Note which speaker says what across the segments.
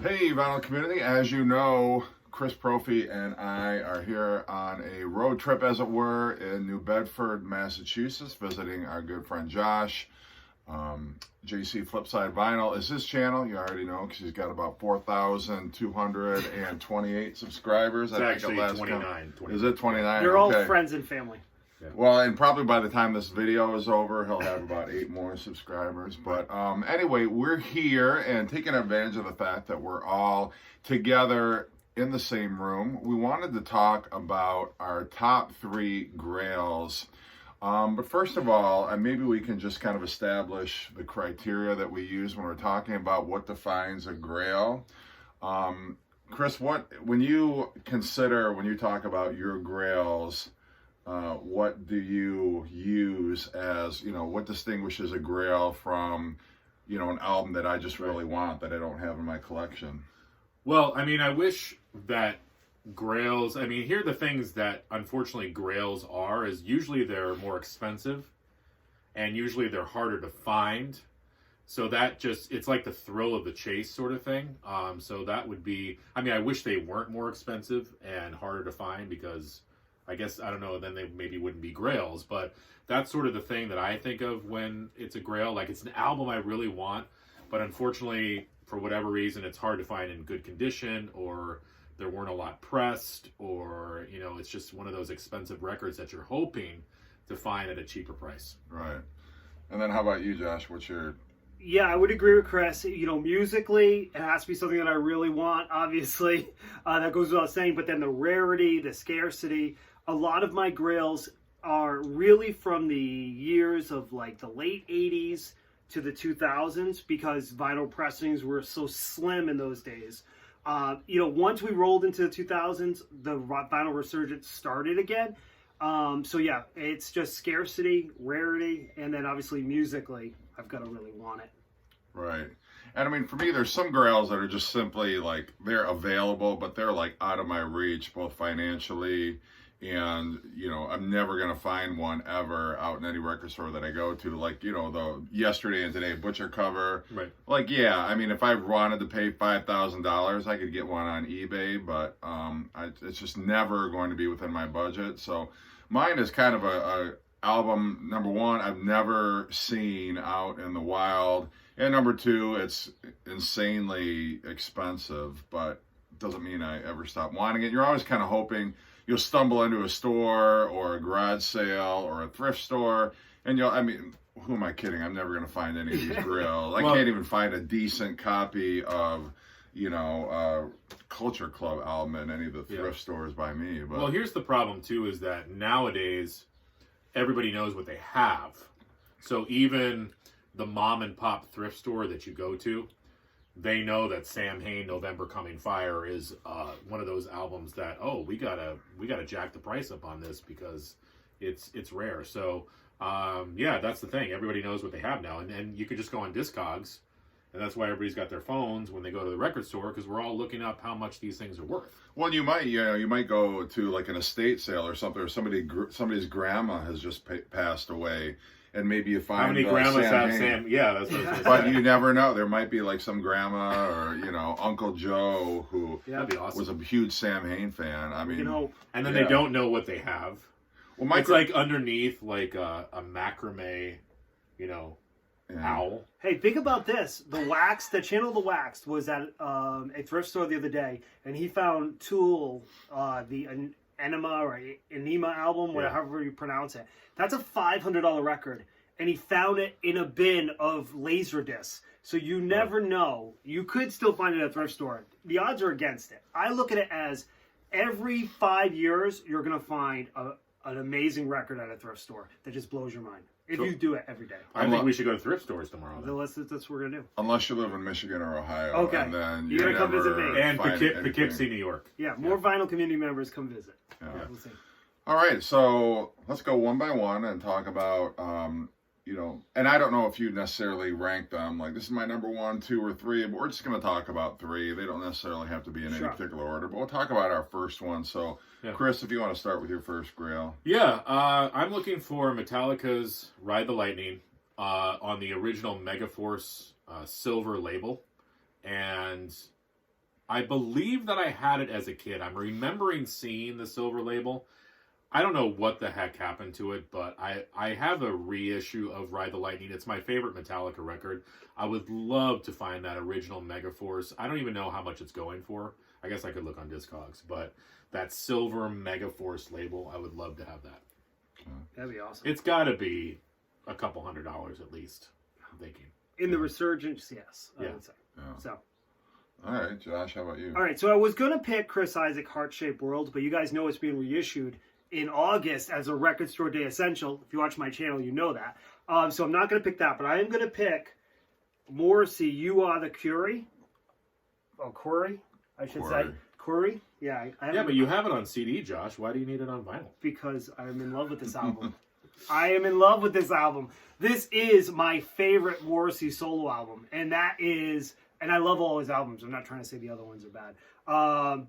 Speaker 1: Hey, vinyl community. As you know, Chris Prophy and I are here on a road trip, as it were, in New Bedford, Massachusetts, visiting our good friend Josh. JC Flipside Vinyl is his channel. You already know because he's got about 4,228 subscribers.
Speaker 2: It's actually 29.
Speaker 1: Is it 29?
Speaker 3: They're all friends and family.
Speaker 1: Yeah. Well, and probably by the time this video is over, he'll have about 8 more subscribers. But anyway, we're here and taking advantage of the fact that we're all together in the same room. We wanted to talk about our top 3 grails. But first of all, maybe we can just kind of establish the criteria that we use when we're talking about what defines a grail. Chris, when you talk about your grails, what do you use as, what distinguishes a grail from, an album that I just really want that I don't have in my collection?
Speaker 2: Well, I wish that grails, here are the things that unfortunately grails is usually they're more expensive and usually they're harder to find. So that it's like the thrill of the chase sort of thing. So that would be, I wish they weren't more expensive and harder to find because I guess, I don't know, then they maybe wouldn't be grails, but that's sort of the thing that I think of when it's a grail. Like, it's an album I really want, but unfortunately, for whatever reason, it's hard to find in good condition, or there weren't a lot pressed, or, it's just one of those expensive records that you're hoping to find at a cheaper price.
Speaker 1: Right. And then how about you, Josh? What's your...
Speaker 3: Yeah, I would agree with Chris. Musically, it has to be something that I really want, obviously. That goes without saying. But then the rarity, the scarcity, a lot of my grails are really from the years of like the late 80s to the 2000s because vinyl pressings were so slim in those days. Once we rolled into the 2000s, the vinyl resurgence started again. So yeah, it's just scarcity, rarity, and then obviously musically, I've got to really want it.
Speaker 1: Right. And for me, there's some grails that are just simply like, they're available, but they're like out of my reach, both financially and, I'm never going to find one ever out in any record store that I go to. Like, the Yesterday and Today Butcher cover.
Speaker 2: Right.
Speaker 1: Like, yeah, if I wanted to pay $5,000, I could get one on eBay, but it's just never going to be within my budget. So mine is kind of a album, number one, I've never seen out in the wild. And number two, it's insanely expensive, but doesn't mean I ever stop wanting it. You're always kind of hoping you'll stumble into a store or a garage sale or a thrift store, and who am I kidding? I'm never going to find any of these grails. I can't even find a decent copy of, Culture Club album in any of the thrift stores by me. But...
Speaker 2: Well, here's the problem, too, is that nowadays, everybody knows what they have. So even the mom and pop thrift store that you go to, they know that Sam Hain November Coming Fire is one of those albums that, we gotta jack the price up on this because it's rare. So that's the thing. Everybody knows what they have now, and you could just go on Discogs, and that's why everybody's got their phones when they go to the record store, because we're all looking up how much these things are worth.
Speaker 1: Well, you might go to like an estate sale or something, or somebody's grandma has just passed away. And maybe you find
Speaker 2: how many grandmas have Sam? Yeah, that's what I was gonna say.
Speaker 1: But you never know. There might be like some grandma or Uncle Joe who
Speaker 2: that'd be awesome.
Speaker 1: Was a huge Sam Hain fan.
Speaker 2: And then they don't know what they have. Well, it's like underneath like a macrame, owl.
Speaker 3: Hey, think about this. The Channel The Waxed was at a thrift store the other day, and he found Tool, the Enema or Enema album, however you pronounce it. That's a $500 record, and he found it in a bin of Laserdiscs. So you never know. You could still find it at a thrift store. The odds are against it. I look at it as every 5 years, you're going to find an amazing record at a thrift store that just blows your mind. If you do it every day.
Speaker 2: I think we should go to thrift stores tomorrow.
Speaker 3: That's what we're going to do.
Speaker 1: Unless you live in Michigan or Ohio.
Speaker 3: Okay.
Speaker 1: And then
Speaker 3: you're going to come visit me.
Speaker 2: And Poughkeepsie, New York.
Speaker 3: Yeah, more vinyl community members come visit.
Speaker 1: Yeah.
Speaker 3: We'll see.
Speaker 1: All right, so let's go one by one and talk about, and I don't know if you necessarily rank them, like this is my number 1, 2, or 3, but we're just going to talk about 3. They don't necessarily have to be in any particular order, but we'll talk about our first one. So, Chris, if you want to start with your first grail.
Speaker 2: Yeah, I'm looking for Metallica's Ride the Lightning on the original Megaforce silver label. And I believe that I had it as a kid. I'm remembering seeing the silver label. I don't know what the heck happened to it, but I have a reissue of Ride the Lightning. It's my favorite Metallica record. I would love to find that original Megaforce. I don't even know how much it's going for. I guess I could look on Discogs, but that silver Megaforce label, I would love to have that.
Speaker 3: That'd be awesome.
Speaker 2: It's got to be a couple $100 at least, I'm thinking.
Speaker 3: In the resurgence, yes. I
Speaker 2: Yeah.
Speaker 3: would say.
Speaker 1: Yeah.
Speaker 3: So.
Speaker 1: All right, Josh, how about you?
Speaker 3: All right, so I was going to pick Chris Isaak Heart-Shaped World, but you guys know it's being reissued in August as a Record Store Day Essential. If you watch my channel, you know that. So I'm not going to pick that, but I am going to pick Morrissey, You Are the Curie. Oh, Curie, I should say. Curie? Yeah.
Speaker 2: Yeah, but you have it on CD, Josh. Why do you need it on vinyl?
Speaker 3: Because I'm in love with this album. I am in love with this album. This is my favorite Morrissey solo album, and that is... And I love all his albums. I'm not trying to say the other ones are bad.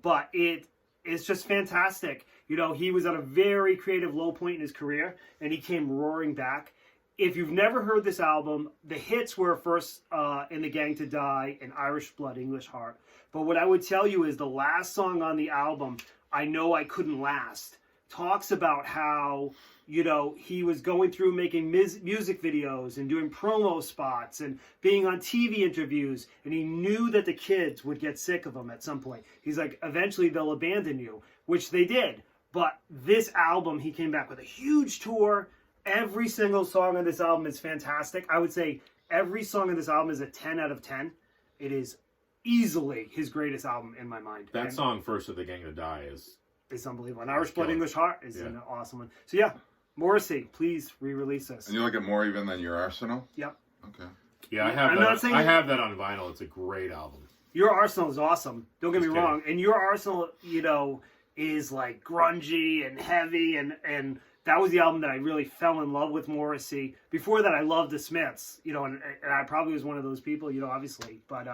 Speaker 3: But it's just fantastic. You know, he was at a very creative low point in his career, and he came roaring back. If you've never heard this album, the hits were first In the Gang to Die and Irish Blood, English Heart. But what I would tell you is the last song on the album, I Know I Couldn't Last, talks about how... You know, he was going through making music videos and doing promo spots and being on TV interviews. And he knew that the kids would get sick of him at some point. He's like, eventually they'll abandon you, which they did. But this album, he came back with a huge tour. Every single song on this album is fantastic. I would say every song on this album is a 10 out of 10. It is easily his greatest album in my mind.
Speaker 2: That song, First of the Gang to Die, is...
Speaker 3: It's unbelievable. And Irish Blood, English Heart is an awesome one. So yeah. Morrissey, please re-release this.
Speaker 1: And you like it more even than your Arsenal?
Speaker 3: Yep.
Speaker 1: Okay.
Speaker 2: Yeah, I have that. I have that on vinyl. It's a great album.
Speaker 3: Your Arsenal is awesome. Don't get me wrong. And your Arsenal, you know, is like grungy and heavy, and that was the album that I really fell in love with Morrissey. Before that, I loved the Smiths, you know, and I probably was one of those people, you know, obviously. But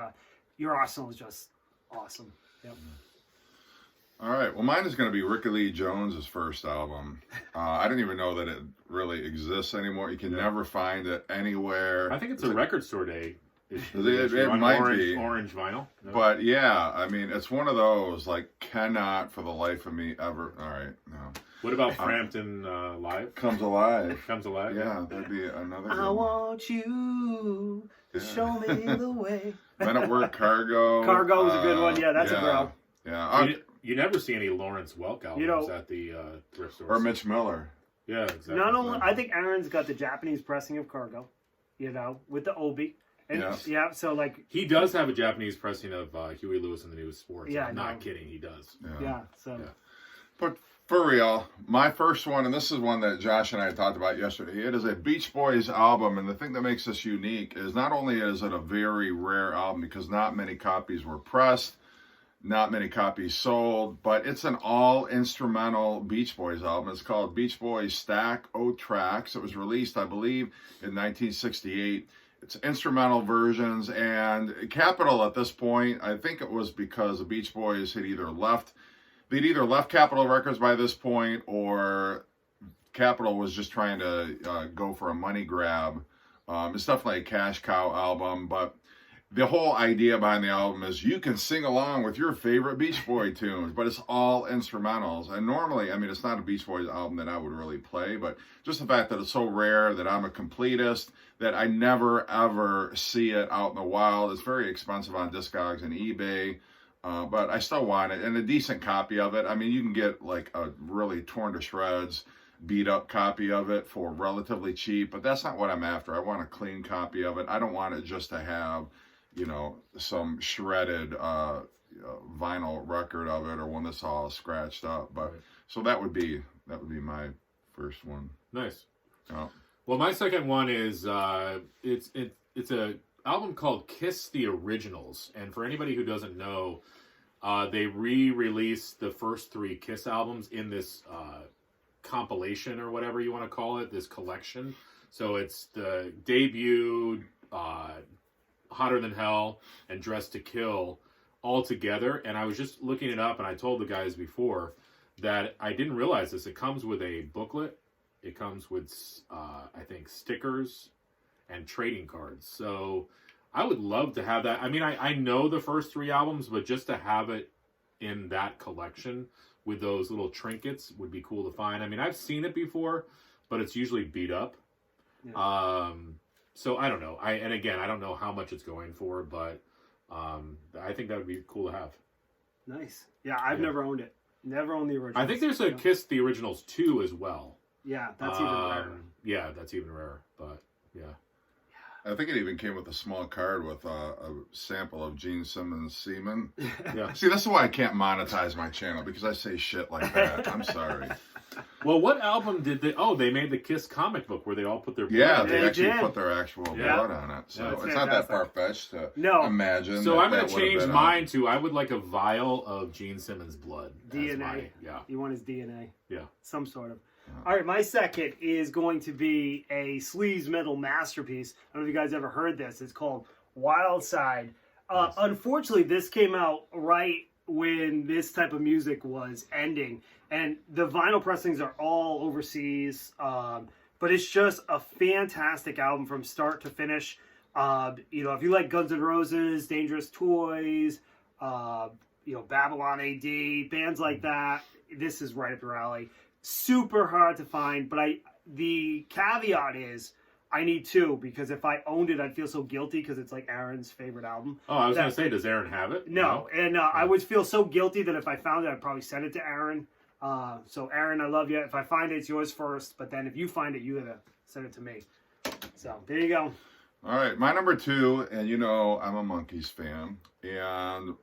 Speaker 3: your Arsenal is just awesome. Yep.
Speaker 1: All right. Well, mine is going to be Ricky Lee Jones's first album. I didn't even know that it really exists anymore. You can never find it anywhere.
Speaker 2: I think it's a Record Store Day.
Speaker 1: It might be
Speaker 2: orange vinyl. No.
Speaker 1: But yeah, I mean, it's one of those like cannot for the life of me ever. All right, no.
Speaker 2: What about Frampton Live?
Speaker 1: Comes Alive.
Speaker 2: Comes Alive.
Speaker 1: Yeah, that'd be another.
Speaker 3: I want you to show me the way.
Speaker 1: Men at Work, Cargo.
Speaker 3: Cargo is a good one. Yeah, that's a bro.
Speaker 1: Yeah.
Speaker 2: You never see any Lawrence Welk albums at the thrift stores.
Speaker 1: Or Mitch Miller.
Speaker 2: Yeah, exactly.
Speaker 3: Not only, I think Aaron's got the Japanese pressing of Cargo, you know, with the Obi. And yeah, so like...
Speaker 2: He does have a Japanese pressing of Huey Lewis and the News of Sports.
Speaker 3: Yeah,
Speaker 2: I'm not kidding, he does.
Speaker 3: Yeah, so...
Speaker 1: Yeah. But for real, my first one, and this is one that Josh and I talked about yesterday, it is a Beach Boys album, and the thing that makes this unique is not only is it a very rare album because not many copies were pressed, not many copies sold, but it's an all-instrumental Beach Boys album. It's called Beach Boys Stack O Tracks. It was released, I believe, in 1968. It's instrumental versions, and Capitol at this point, I think it was because the Beach Boys had either left Capitol Records by this point, or Capitol was just trying to go for a money grab. It's definitely a cash cow album, but the whole idea behind the album is you can sing along with your favorite Beach Boy tunes, but it's all instrumentals. And normally, I mean, it's not a Beach Boys album that I would really play, but just the fact that it's so rare, that I'm a completist, that I never, ever see it out in the wild. It's very expensive on Discogs and eBay, but I still want it. And a decent copy of it. I mean, you can get like a really torn to shreds, beat up copy of it for relatively cheap, but that's not what I'm after. I want a clean copy of it. I don't want it just to have, you know, some shredded vinyl record of it or one that's all scratched up. But so that would be my first one.
Speaker 2: Nice.
Speaker 1: Oh.
Speaker 2: Well, my second one is it's a album called Kiss the Originals, and for anybody who doesn't know, they re-released the first 3 Kiss albums in this compilation or whatever you want to call it, this collection. So it's the debut. Hotter Than Hell and Dressed to Kill all together, and I was just looking it up, and I told the guys before that I didn't realize this. It comes with a booklet, it comes with I think stickers and trading cards. So I would love to have that. I mean, I know the first 3 albums, but just to have it in that collection with those little trinkets would be cool to find. I mean, I've seen it before, but it's usually beat up.
Speaker 3: Yeah.
Speaker 2: So I don't know. And again, I don't know how much it's going for, but I think that would be cool to have.
Speaker 3: Nice. Yeah, I've never owned it. Never owned the original.
Speaker 2: I think there's a Kiss the Originals 2 as well.
Speaker 3: Yeah, that's even rarer.
Speaker 2: Yeah, that's even rarer. But yeah.
Speaker 1: I think it even came with a small card with a sample of Gene Simmons' Semen.
Speaker 2: Yeah.
Speaker 1: See, that's why I can't monetize my channel, because I say shit like that. I'm sorry.
Speaker 2: Well, what album did they... Oh, they made the Kiss comic book where they all put their blood
Speaker 1: Yeah,
Speaker 2: in.
Speaker 1: they actually
Speaker 3: did.
Speaker 1: put their actual blood on it. So
Speaker 3: Yeah,
Speaker 1: it's
Speaker 3: it's
Speaker 1: not that
Speaker 3: fantastic.
Speaker 1: far-fetched to
Speaker 3: No.
Speaker 1: imagine.
Speaker 2: So I'm going
Speaker 1: that
Speaker 2: to
Speaker 1: would've
Speaker 2: change
Speaker 1: been
Speaker 2: mine to, I would like a vial of Gene Simmons' blood. as
Speaker 3: DNA.
Speaker 2: yeah.
Speaker 3: You want his DNA.
Speaker 2: Yeah.
Speaker 3: Some sort of. All right, my second is going to be a sleaze metal masterpiece. I don't know if you guys ever heard this. It's called Wild Side. Unfortunately, this came out right when this type of music was ending. And the vinyl pressings are all overseas. But it's just a fantastic album from start to finish. You know, if you like Guns N' Roses, Dangerous Toys, you know, Babylon AD, bands like that, this is right up your alley. Super hard to find, but the caveat is I need 2, because if I owned it, I'd feel so guilty because it's like Aaron's favorite album.
Speaker 2: Oh, I was going to say, does Aaron have it?
Speaker 3: No, and I would feel so guilty that if I found it, I'd probably send it to Aaron. So Aaron, I love you. If I find it, it's yours first, but then if you find it, you gotta send it to me. So there you go.
Speaker 1: All right, my number 2, and you know I'm a Monkees fan, and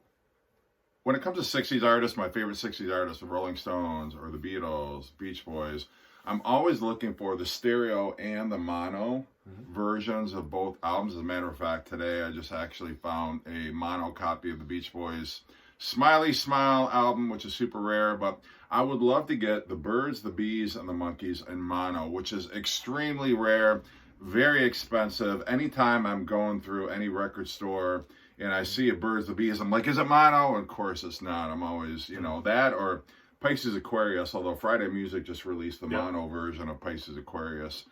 Speaker 1: when it comes to 60s artists, my favorite 60s artists, the Rolling Stones or the Beatles, Beach Boys, I'm always looking for the stereo and the mono versions of both albums. As a matter of fact, today I just actually found a mono copy of the Beach Boys' Smiley Smile album, which is super rare, but I would love to get the Birds, the Bees, and the Monkees in mono, which is extremely rare, very expensive. Anytime I'm going through any record store and I see a Birds, the Bees, I'm like, is it mono? And of course it's not. I'm always, you know, that or Pisces Aquarius, although Friday Music just released the mono version of Pisces Aquarius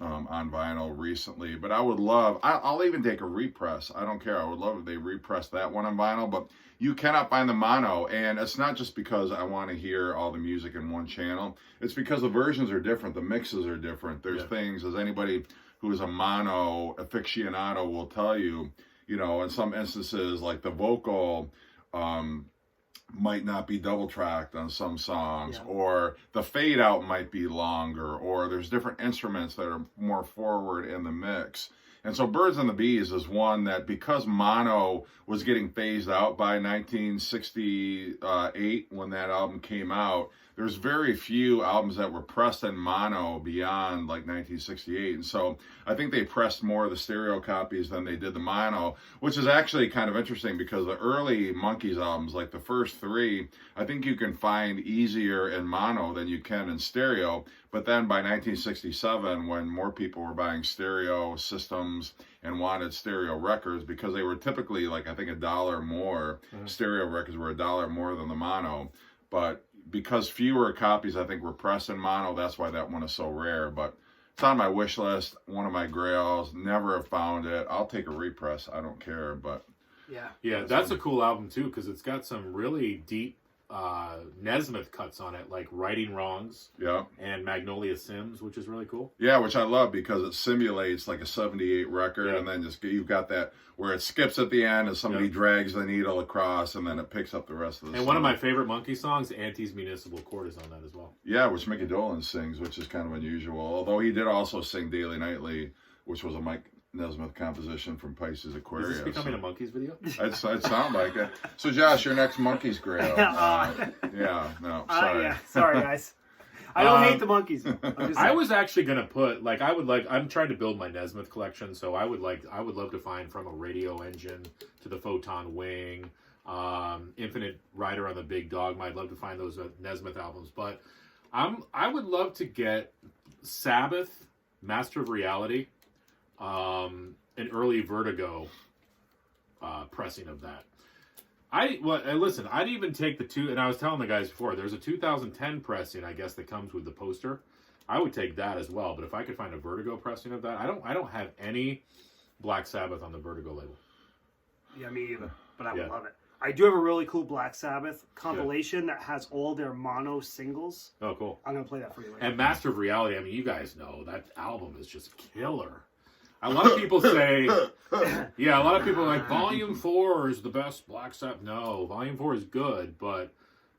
Speaker 1: on vinyl recently. But I would love, I'll even take a repress. I don't care. I would love if they repress that one on vinyl, but you cannot find the mono. And it's not just because I want to hear all the music in one channel. It's because the versions are different. The mixes are different. There's things, as anybody who is a mono aficionado will tell you, you know, in some instances, like the vocal might not be double tracked on some songs, or the fade out might be longer, or there's different instruments that are more forward in the mix. And so Birds and the Bees is one that, because mono was getting phased out by 1968 when that album came out, there's very few albums that were pressed in mono beyond like 1968. And so I think they pressed more of the stereo copies than they did the mono, which is actually kind of interesting because the early Monkees albums, like the first 3, I think you can find easier in mono than you can in stereo. But then by 1967, when more people were buying stereo systems and wanted stereo records, because they were typically like, I think $1 more, stereo records were $1 more than the mono. But because fewer copies, I think, were pressed in mono, that's why that one is so rare. But it's on my wish list, one of my grails. Never have found it. I'll take a repress. I don't care, but...
Speaker 3: Yeah,
Speaker 2: that's a cool album, too, because it's got some really deep Nesmith cuts on it, like Righting Wrongs and Magnolia Sims, which is really cool.
Speaker 1: Yeah, which I love because it simulates like a 78 record, and then just you've got that where it skips at the end and somebody drags the needle across, and then it picks up the rest of the song.
Speaker 2: One of my favorite Monkey songs, Auntie's Municipal Court, is on that as well.
Speaker 1: Yeah, which Mickey Dolenz sings, which is kind of unusual. Although he did also sing Daily Nightly, which was a Mike Nesmith composition from Pisces Aquarius.
Speaker 2: Is this becoming a Monkees video?
Speaker 1: I'd sound like it. So, Josh, your next Monkees grail. Sorry.
Speaker 3: Sorry, guys. I don't hate the Monkees.
Speaker 2: I was actually gonna put I'm trying to build my Nesmith collection, so I would love to find from a Radio Engine to the Photon Wing, Infinite Rider on the Big Dogma. I'd love to find those Nesmith albums, but I would love to get Sabbath, Master of Reality, an early Vertigo pressing of that. Listen, I'd even take the two, and I was telling the guys before, there's a 2010 pressing, I guess, that comes with the poster. I would take that as well, but if I could find a Vertigo pressing of that, I don't have any Black Sabbath on the Vertigo label.
Speaker 3: Yeah, me either. But I would
Speaker 2: Yeah.
Speaker 3: love it. I do have a really cool Black Sabbath compilation that has all their mono singles.
Speaker 2: Oh, cool.
Speaker 3: I'm gonna play that for you later.
Speaker 2: And Master of Reality, I mean, you guys know that album is just killer. A lot of people say, yeah, a lot of people are like, Volume 4 is the best Black Sabbath. No, Volume 4 is good, but,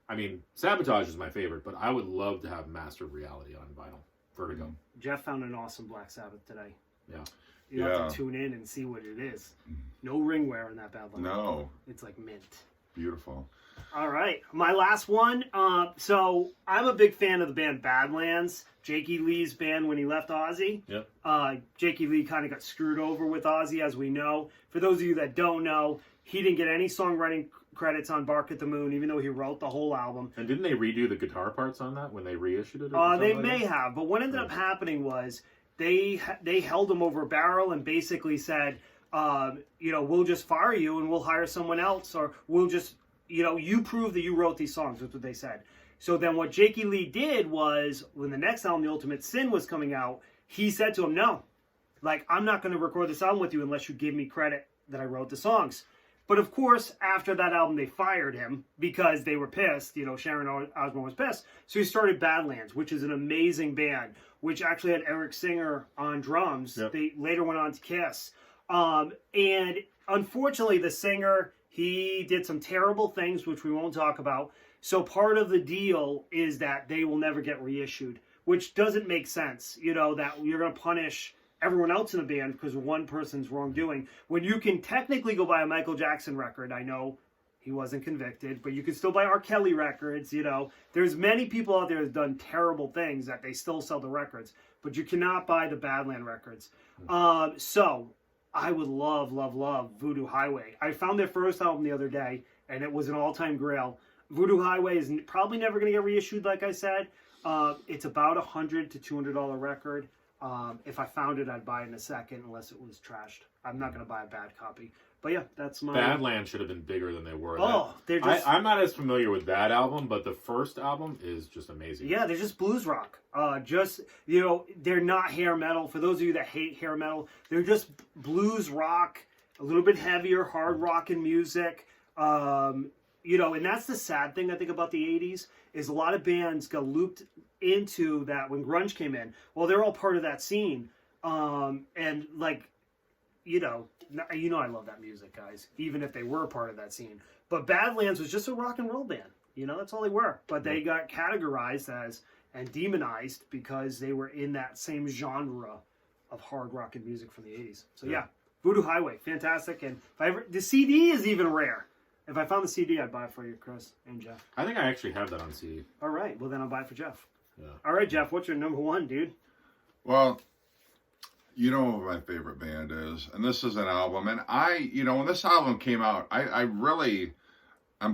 Speaker 2: I mean, Sabotage is my favorite, but I would love to have Master of Reality on vinyl. Vertigo.
Speaker 3: Jeff found an awesome Black Sabbath today.
Speaker 2: Yeah.
Speaker 3: You have to tune in and see what it is. No ring wear in that bad boy.
Speaker 1: No.
Speaker 3: It's like mint.
Speaker 1: Beautiful.
Speaker 3: All right, my last one. So I'm a big fan of the band Badlands, Jakey Lee's band when he left Ozzy.
Speaker 2: Yep.
Speaker 3: Jakey Lee kind of got screwed over with Ozzy, as we know. For those of you that don't know, he didn't get any songwriting credits on Bark at the Moon, even though he wrote the whole album.
Speaker 2: And didn't they redo the guitar parts on that when they reissued it?
Speaker 3: They may have, but what ended up happening was they held him over a barrel and basically said, we'll just fire you and we'll hire someone else, or we'll just, you prove that you wrote these songs. That's what they said. So then what Jakey Lee did was, when the next album, The Ultimate Sin, was coming out, he said to him, no, I'm not going to record this album with you unless you give me credit that I wrote the songs. But of course, after that album, they fired him because they were pissed. Sharon Osbourne was pissed. So he started Badlands, which is an amazing band, which actually had Eric Singer on drums.
Speaker 2: Yep.
Speaker 3: They later went on to Kiss. And unfortunately, the singer, he did some terrible things, which we won't talk about. So part of the deal is that they will never get reissued, which doesn't make sense, that you're going to punish everyone else in the band because of one person's wrongdoing. When you can technically go buy a Michael Jackson record, I know he wasn't convicted, but you can still buy R. Kelly records, There's many people out there that have done terrible things that they still sell the records, but you cannot buy the Badland records. So I would love Voodoo Highway. I found their first album the other day, and it was an all-time grail. Voodoo Highway is probably never going to get reissued, like I said. It's about $100 to $200 record. If I found it, I'd buy it in a second, unless it was trashed. I'm not going to buy a bad copy. But yeah, that's my...
Speaker 2: Badland should have been bigger than they were.
Speaker 3: They're just...
Speaker 2: I'm not as familiar with that album, but the first album is just amazing.
Speaker 3: Yeah, they're just blues rock. They're not hair metal. For those of you that hate hair metal, they're just blues rock, a little bit heavier, hard rockin' music. And that's the sad thing, I think, about the 80s, is a lot of bands got looped into that when grunge came in. Well, they're all part of that scene. And I love that music, guys, even if they were part of that scene. But Badlands was just a rock and roll band. That's all they were. But they got categorized as and demonized because they were in that same genre of hard rock and music from the 80s. So yeah, Voodoo Highway, fantastic. And the CD is even rare. If I found the CD, I'd buy it for you, Chris and Jeff.
Speaker 2: I think I actually have that on CD.
Speaker 3: All right, well then I'll buy it for Jeff.
Speaker 2: Yeah.
Speaker 3: All right, Jeff, what's your number one, dude?
Speaker 1: Well, you know what my favorite band is, and this is an album, and when this album came out, I'm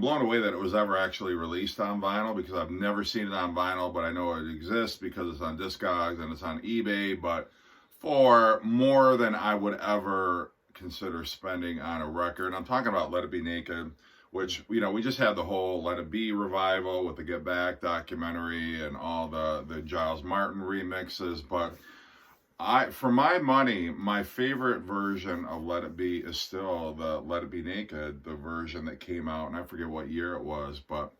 Speaker 1: blown away that it was ever actually released on vinyl, because I've never seen it on vinyl, but I know it exists because it's on Discogs and it's on eBay, but for more than I would ever consider spending on a record. I'm talking about Let It Be Naked, which, we just had the whole Let It Be revival with the Get Back documentary and all the Giles Martin remixes, but for my money, my favorite version of Let It Be is still the Let It Be Naked, the version that came out, and I forget what year it was, but,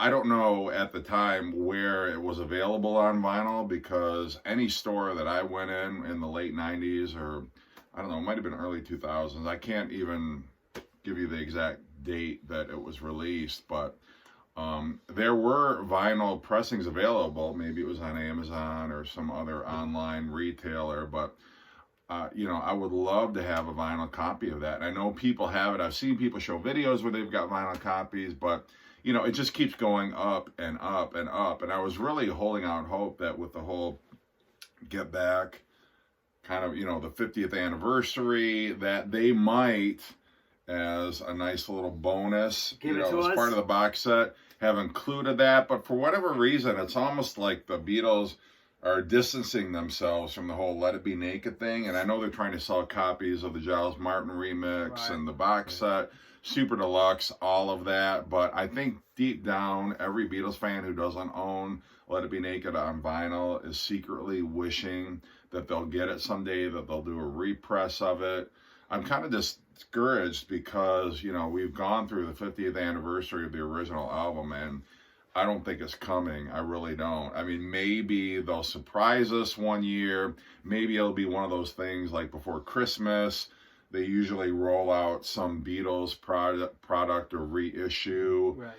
Speaker 1: I don't know at the time where it was available on vinyl, because any store that I went in the late 90s, or, I don't know, it might have been early 2000s, I can't even give you the exact date that it was released, but there were vinyl pressings available. Maybe it was on Amazon or some other online retailer, but I would love to have a vinyl copy of that. And I know people have it. I've seen people show videos where they've got vinyl copies, but it just keeps going up and up and up. And I was really holding out hope that with the whole Get Back kind of, the 50th anniversary, that they might, as a nice little bonus, as part of the box set, have included that. But for whatever reason, it's almost like the Beatles are distancing themselves from the whole Let It Be Naked thing. And I know they're trying to sell copies of the Giles Martin remix and the box set, Super Deluxe, all of that. But I think deep down, every Beatles fan who doesn't own Let It Be Naked on vinyl is secretly wishing that they'll get it someday, that they'll do a repress of it. I'm kind of discouraged because, you know, we've gone through the 50th anniversary of the original album, and I don't think it's coming. I really don't. I mean, maybe they'll surprise us one year. Maybe it'll be one of those things like before Christmas, they usually roll out some Beatles product or reissue.
Speaker 3: Right.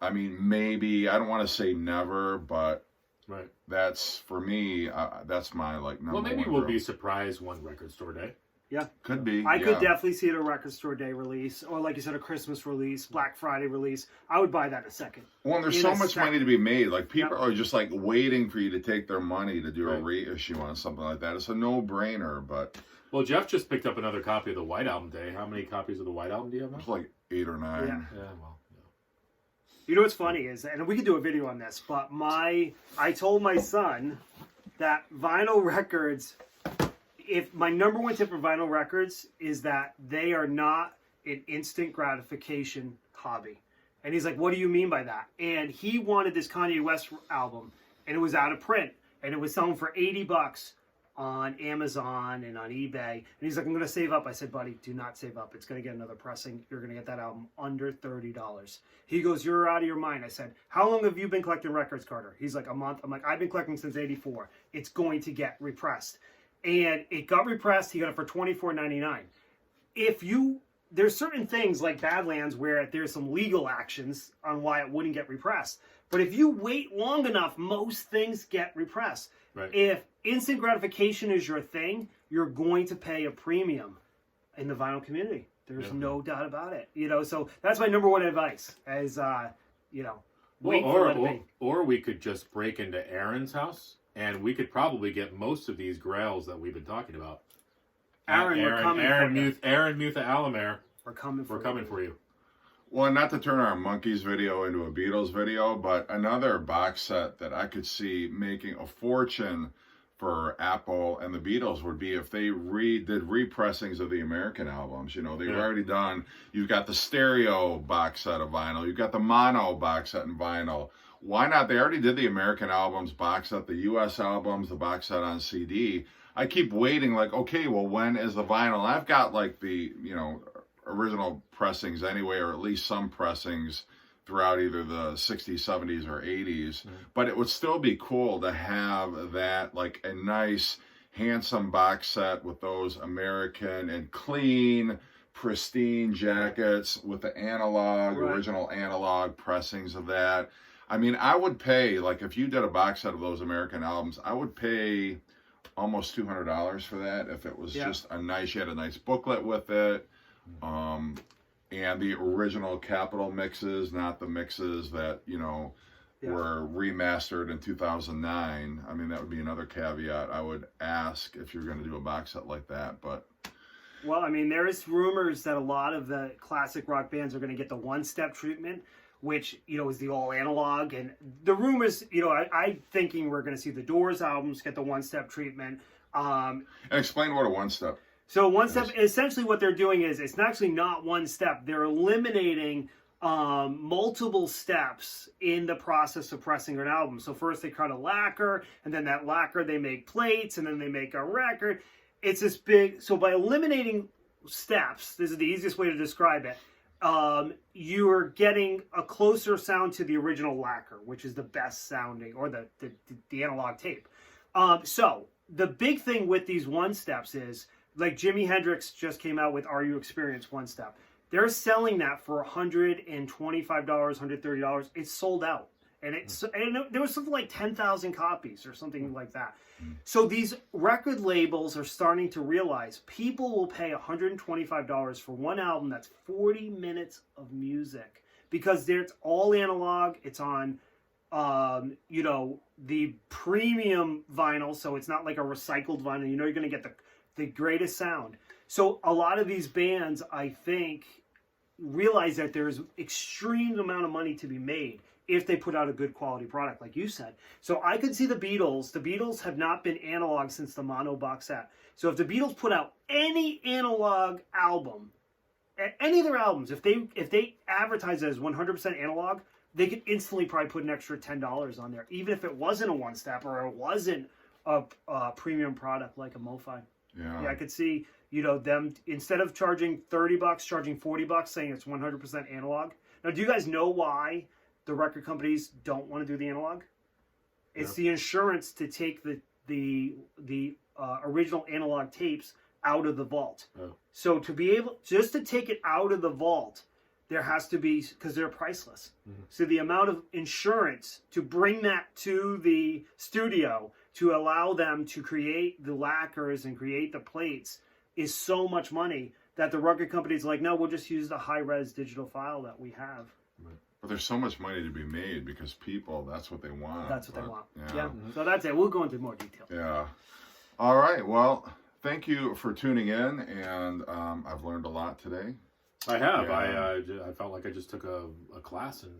Speaker 1: I mean, maybe, I don't want to say never, but
Speaker 2: Right.
Speaker 1: that's, for me, that's my, like, number one.
Speaker 2: Well, maybe we'll be surprised one record store day.
Speaker 3: Yeah.
Speaker 1: Could be.
Speaker 3: I could definitely see it a record store day release, or like you said, a Christmas release, Black Friday release. I would buy that in a second.
Speaker 1: Well, there's so much money to be made. Like, people are just, like, waiting for you to take their money to do a reissue on something like that. It's a no-brainer, but...
Speaker 2: Well, Jeff just picked up another copy of the White Album Day. How many copies of the White Album do you have now?
Speaker 1: It's like 8 or 9.
Speaker 3: Yeah.
Speaker 2: Yeah, well, yeah.
Speaker 3: You know what's funny is, and we could do a video on this, but I told my son that vinyl records, if my number one tip for vinyl records is that they are not an instant gratification hobby. And he's like, what do you mean by that? And he wanted this Kanye West album, and it was out of print, and it was selling for $80 on Amazon and on eBay. And he's like, I'm going to save up. I said, buddy, do not save up. It's going to get another pressing. You're going to get that album under $30. He goes, you're out of your mind. I said, how long have you been collecting records, Carter? He's like, a month. I'm like, I've been collecting since '84. It's going to get repressed. And it got repressed. He got it for $24.99. There's certain things like Badlands where there's some legal actions on why it wouldn't get repressed. But if you wait long enough, most things get repressed.
Speaker 2: Right.
Speaker 3: If instant gratification is your thing, you're going to pay a premium in the vinyl community. There's no doubt about it. You know, so that's my number one advice is, wait for it.
Speaker 2: Or we could just break into Aaron's house, and we could probably get most of these grails that we've been talking about.
Speaker 3: Aaron, we're coming for you.
Speaker 2: Aaron Mutha Alamere.
Speaker 3: We're coming
Speaker 2: for you.
Speaker 1: Well, not to turn our Monkeys video into a Beatles video, but another box set that I could see making a fortune for Apple and the Beatles would be if they did repressings of the American albums. You know, they've already done, you've got the stereo box set of vinyl, you've got the mono box set in vinyl. Why not? They already did the American albums box set, the US albums, the box set on CD. I keep waiting, like, okay, well, when is the vinyl? I've got, like, the, original pressings anyway, or at least some pressings throughout either the 60s, 70s, or 80s. But it would still be cool to have that, like, a nice, handsome box set with those American and clean, pristine jackets with the analog, original analog pressings of that. I mean, I would pay, like, if you did a box set of those American albums, I would pay almost $200 for that if it was just you had a nice booklet with it. And the original Capitol mixes, not the mixes that, were remastered in 2009. I mean, that would be another caveat I would ask if you're going to do a box set like that. But
Speaker 3: well, I mean, there is rumors that a lot of the classic rock bands are going to get the one-step treatment, which, is the all analog. And the rumors, I'm thinking we're going to see the Doors albums get the one-step treatment.
Speaker 1: And explain what a one-step.
Speaker 3: So one step, essentially what they're doing is, it's actually not one step. They're eliminating multiple steps in the process of pressing an album. So first they cut a lacquer, and then that lacquer they make plates, and then they make a record. It's this big, so by eliminating steps, this is the easiest way to describe it, you're getting a closer sound to the original lacquer, which is the best sounding, or the analog tape. So the big thing with these one steps is, like Jimi Hendrix just came out with Are You Experienced One Step. They're selling that for $125, $130. It's sold out. And there was something like 10,000 copies or something like that. So these record labels are starting to realize people will pay $125 for one album that's 40 minutes of music. Because it's all analog. It's on, the premium vinyl. So it's not like a recycled vinyl. You're going to get the greatest sound. So a lot of these bands, I think, realize that there's extreme amount of money to be made if they put out a good quality product, like you said. So I could see the Beatles have not been analog since the mono box set. So if the Beatles put out any analog album, any of their albums, if they advertise it as 100% analog, they could instantly probably put an extra $10 on there, even if it wasn't a one-step or it wasn't a premium product like a MoFi.
Speaker 1: Yeah.
Speaker 3: Yeah, I could see, them instead of charging $30, charging $40, saying it's 100% analog. Now, do you guys know why the record companies don't want to do the analog? It's the insurance to take the original analog tapes out of the vault.
Speaker 2: Oh.
Speaker 3: So to be able just to take it out of the vault, there has to be, because they're priceless.
Speaker 2: Mm-hmm.
Speaker 3: So the amount of insurance to bring that to the studio to allow them to create the lacquers and create the plates is so much money that the record company's like, no, we'll just use the high-res digital file that we have.
Speaker 1: But there's so much money to be made because people, that's what they want.
Speaker 3: That's what they want.
Speaker 1: Yeah.
Speaker 3: Yeah. So that's it. We'll go into more detail.
Speaker 1: Yeah. All right. Well, thank you for tuning in, and I've learned a lot today.
Speaker 2: I have.
Speaker 1: Yeah.
Speaker 2: I felt like I just took a class in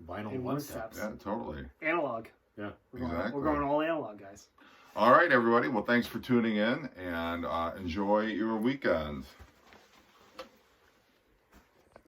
Speaker 2: vinyl
Speaker 3: In
Speaker 2: one
Speaker 3: one
Speaker 2: steps.
Speaker 3: steps.
Speaker 1: Yeah, totally.
Speaker 3: Analog.
Speaker 2: Yeah.
Speaker 1: Exactly.
Speaker 3: We're going all analog, guys.
Speaker 1: All right, everybody. Well, thanks for tuning in, and enjoy your weekend.